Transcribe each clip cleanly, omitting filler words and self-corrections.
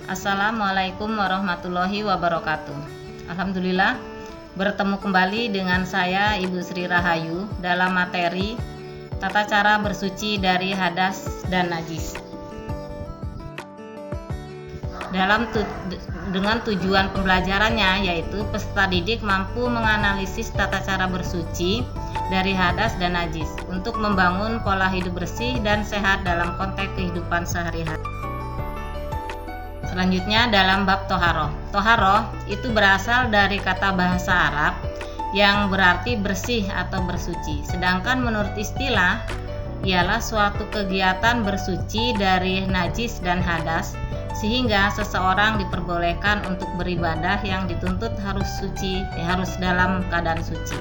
Assalamualaikum warahmatullahi wabarakatuh. Alhamdulillah, bertemu kembali dengan saya Ibu Sri Rahayu dalam materi tata cara bersuci dari hadas dan najis. Dengan tujuan pembelajarannya yaitu peserta didik mampu menganalisis tata cara bersuci dari hadas dan najis untuk membangun pola hidup bersih dan sehat dalam konteks kehidupan sehari-hari. Selanjutnya dalam bab toharoh. Toharoh itu berasal dari kata bahasa Arab yang berarti bersih atau bersuci. Sedangkan menurut istilah ialah suatu kegiatan bersuci dari najis dan hadas sehingga seseorang diperbolehkan untuk beribadah yang dituntut harus suci, harus dalam keadaan suci.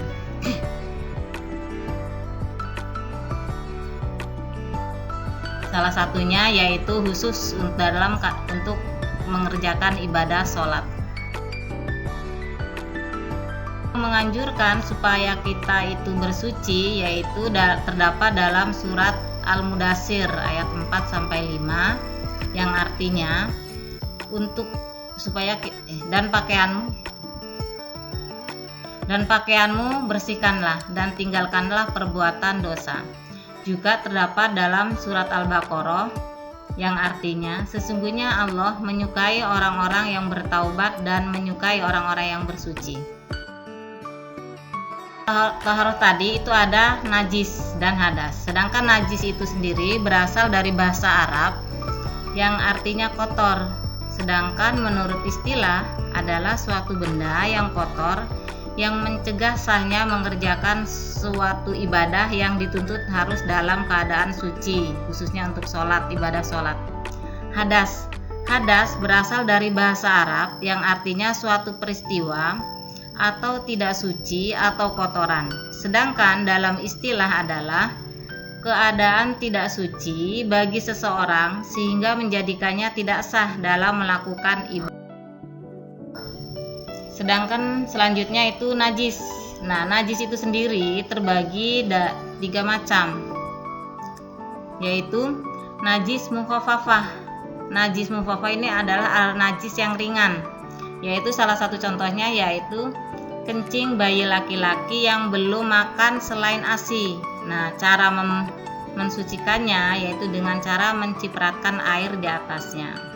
Salah satunya yaitu khusus untuk mengerjakan ibadah sholat. Menganjurkan supaya kita itu bersuci yaitu terdapat dalam surat Al-Mudaththir ayat 4-5 yang artinya dan pakaianmu bersihkanlah dan tinggalkanlah perbuatan dosa. Juga terdapat dalam surat Al-Baqarah yang artinya sesungguhnya Allah menyukai orang-orang yang bertaubat dan menyukai orang-orang yang bersuci. Toharoh tadi itu ada najis dan hadas. Sedangkan najis itu sendiri berasal dari bahasa Arab yang artinya kotor. Sedangkan menurut istilah adalah suatu benda yang kotor yang mencegah sahnya mengerjakan suatu ibadah yang dituntut harus dalam keadaan suci, khususnya untuk sholat, ibadah sholat. Hadas berasal dari bahasa Arab yang artinya suatu peristiwa atau tidak suci atau kotoran. Sedangkan dalam istilah adalah keadaan tidak suci bagi seseorang sehingga menjadikannya tidak sah dalam melakukan ibadah. Sedangkan selanjutnya itu najis. Nah, najis itu sendiri terbagi 3 macam, yaitu najis mukhafafah. Najis mukhafafah ini adalah najis yang ringan, yaitu salah satu contohnya yaitu kencing bayi laki-laki yang belum makan selain ASI. Nah, cara mensucikannya yaitu dengan cara mencipratkan air di atasnya.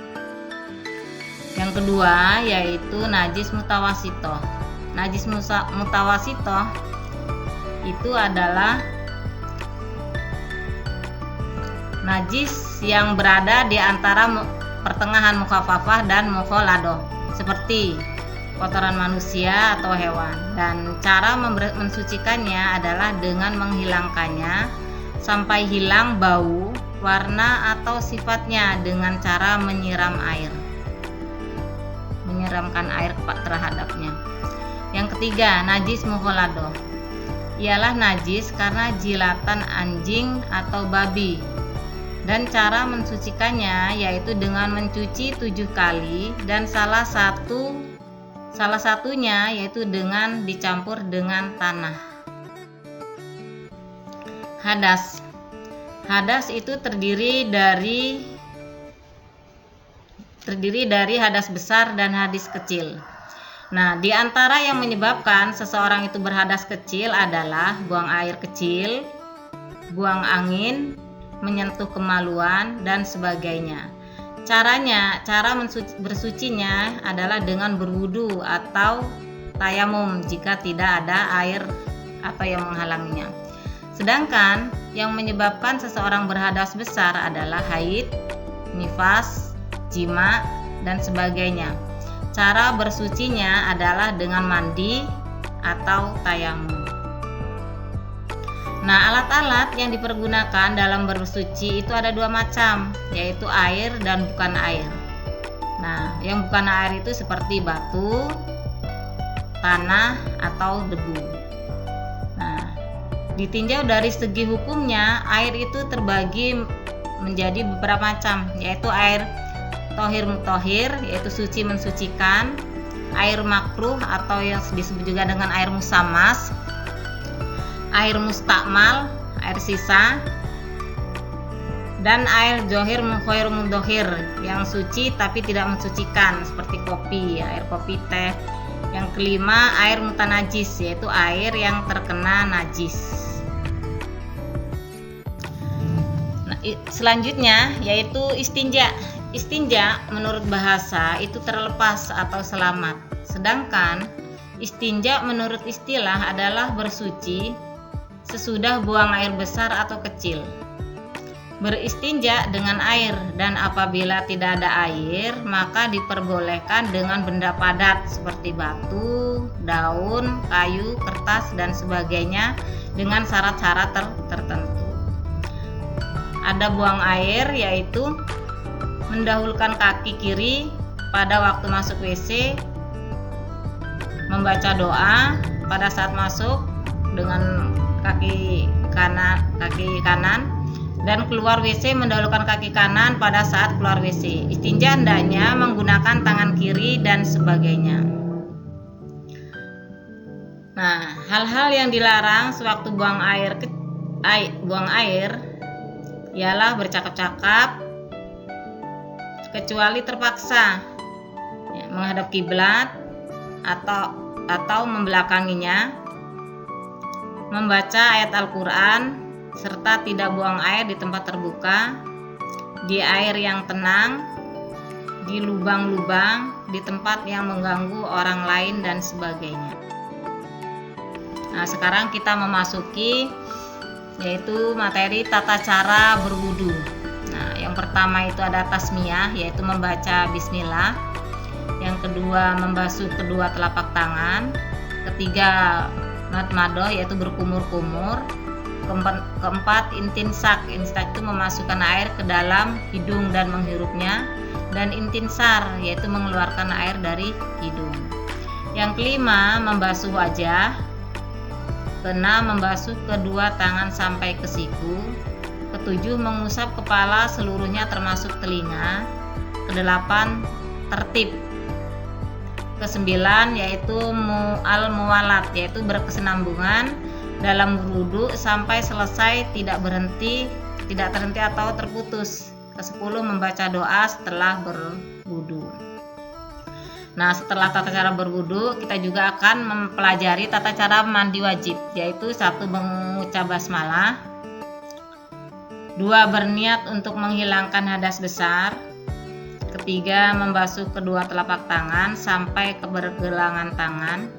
Yang kedua yaitu najis mutawasitoh. Najis mutawasitoh itu adalah najis yang berada di antara pertengahan mukhafafah dan mukhaladoh, seperti kotoran manusia atau hewan. Dan cara mensucikannya adalah dengan menghilangkannya sampai hilang bau, warna atau sifatnya dengan cara menyiramkan air terhadapnya. Yang ketiga, najis mukhaladoh ialah najis karena jilatan anjing atau babi. Dan cara mensucikannya yaitu dengan mencuci 7 kali dan salah satunya yaitu dengan dicampur dengan tanah. Hadas itu terdiri dari hadas besar dan hadas kecil. Nah, di antara yang menyebabkan seseorang itu berhadas kecil adalah buang air kecil, buang angin, menyentuh kemaluan, dan sebagainya. Cara bersucinya adalah dengan berwudu atau tayamum jika tidak ada air atau yang menghalanginya. Sedangkan yang menyebabkan seseorang berhadas besar adalah haid, nifas, jima, dan sebagainya. Cara bersucinya adalah dengan mandi atau tayamum. Nah, alat-alat yang dipergunakan dalam bersuci itu ada 2 macam, yaitu air dan bukan air. Nah, yang bukan air itu seperti batu, tanah, atau debu. Nah, ditinjau dari segi hukumnya, air itu terbagi menjadi beberapa macam, yaitu air tohir mutohir, yaitu suci mensucikan, air makruh atau yang disebut juga dengan air musammas, air mustakmal, air sisa, dan air johir mukhoir mudhohir yang suci tapi tidak mensucikan seperti kopi, air kopi, teh. Yang kelima, air mutanajis, yaitu air yang terkena najis. Nah, selanjutnya yaitu istinja. Istinja menurut bahasa itu terlepas atau selamat, sedangkan istinja menurut istilah adalah bersuci sesudah buang air besar atau kecil. Beristinja dengan air, dan apabila tidak ada air maka diperbolehkan dengan benda padat seperti batu, daun, kayu, kertas dan sebagainya dengan syarat-syarat tertentu. Ada buang air, yaitu mendahulukan kaki kiri pada waktu masuk WC, membaca doa pada saat masuk dengan kaki kanan, dan keluar WC mendahulukan kaki kanan pada saat keluar WC. Istinja hendaknya menggunakan tangan kiri dan sebagainya. Nah, hal-hal yang dilarang sewaktu buang air ialah bercakap-cakap kecuali terpaksa, menghadap kiblat atau membelakanginya, membaca ayat Al-Quran, serta tidak buang air di tempat terbuka, di air yang tenang, di lubang-lubang, di tempat yang mengganggu orang lain dan sebagainya. Nah, sekarang kita memasuki yaitu materi tata cara berwudu. Nah, yang pertama itu ada tasmiyah, yaitu membaca bismillah. Yang kedua, membasuh kedua telapak tangan. Ketiga, madmadoh, yaitu berkumur-kumur. Keempat, intinsak. Intinsak itu memasukkan air ke dalam hidung dan menghirupnya. Dan intinsar, yaitu mengeluarkan air dari hidung. Yang kelima, membasuh wajah. Keenam, membasuh kedua tangan sampai ke siku. Ketujuh, mengusap kepala seluruhnya termasuk telinga. Kedelapan, tertib. Kesembilan, yaitu al-muwalat, yaitu berkesinambungan dalam berwudu sampai selesai, tidak terhenti atau terputus. Kesepuluh, membaca doa setelah berwudu. Nah, setelah tata cara berwudu, kita juga akan mempelajari tata cara mandi wajib, yaitu 1, mengucap basmalah. 2, berniat untuk menghilangkan hadas besar. Ketiga, membasuh kedua telapak tangan sampai ke pergelangan tangan.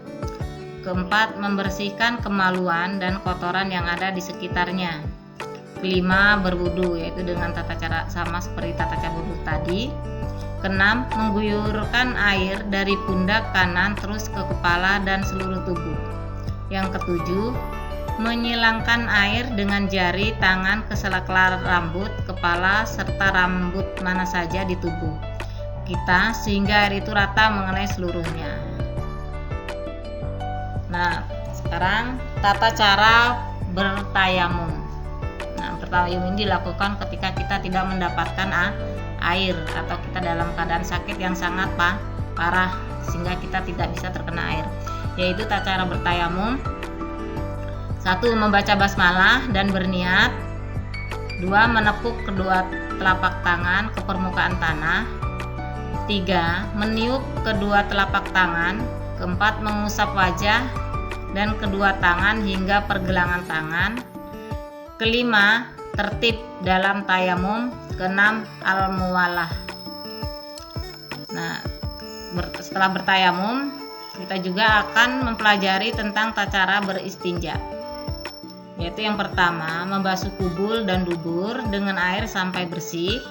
Keempat, membersihkan kemaluan dan kotoran yang ada di sekitarnya. Kelima, berwudu, yaitu dengan tata cara sama seperti tata cara berwudu tadi. Keenam, mengguyurkan air dari pundak kanan terus ke kepala dan seluruh tubuh. Yang ketujuh, menyilangkan air dengan jari tangan ke sela-sela rambut, kepala, serta rambut mana saja di tubuh kita sehingga air itu rata mengenai seluruhnya. Nah, sekarang tata cara bertayamum. Nah, bertayamum ini dilakukan ketika kita tidak mendapatkan air atau kita dalam keadaan sakit yang sangat parah sehingga kita tidak bisa terkena air. Yaitu tata cara bertayamum: 1, membaca basmalah dan berniat. 2, menepuk kedua telapak tangan ke permukaan tanah. 3, meniup kedua telapak tangan. 4, mengusap wajah dan kedua tangan hingga pergelangan tangan. 5, tertib dalam tayamum. 6, al-muwalah. Nah, setelah bertayamum, kita juga akan mempelajari tentang tata cara beristinja. Yaitu yang pertama, membasuh kubul dan dubur dengan air sampai bersih.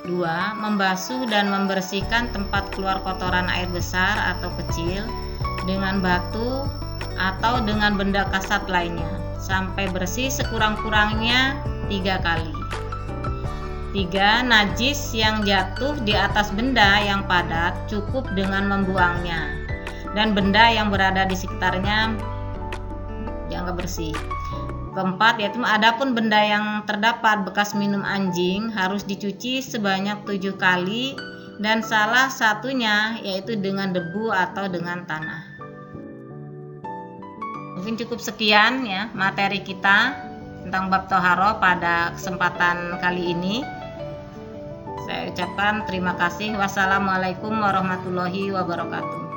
2, membasuh dan membersihkan tempat keluar kotoran air besar atau kecil dengan batu atau dengan benda kasat lainnya sampai bersih sekurang-kurangnya 3 kali. 3, najis yang jatuh di atas benda yang padat cukup dengan membuangnya dan benda yang berada di sekitarnya dianggap bersih. 4, yaitu adapun benda yang terdapat bekas minum anjing harus dicuci sebanyak 7 kali dan salah satunya yaitu dengan debu atau dengan tanah. Mungkin cukup sekian ya materi kita. tentang bab toharo pada kesempatan kali ini. Saya ucapkan terima kasih. Wassalamualaikum warahmatullahi wabarakatuh.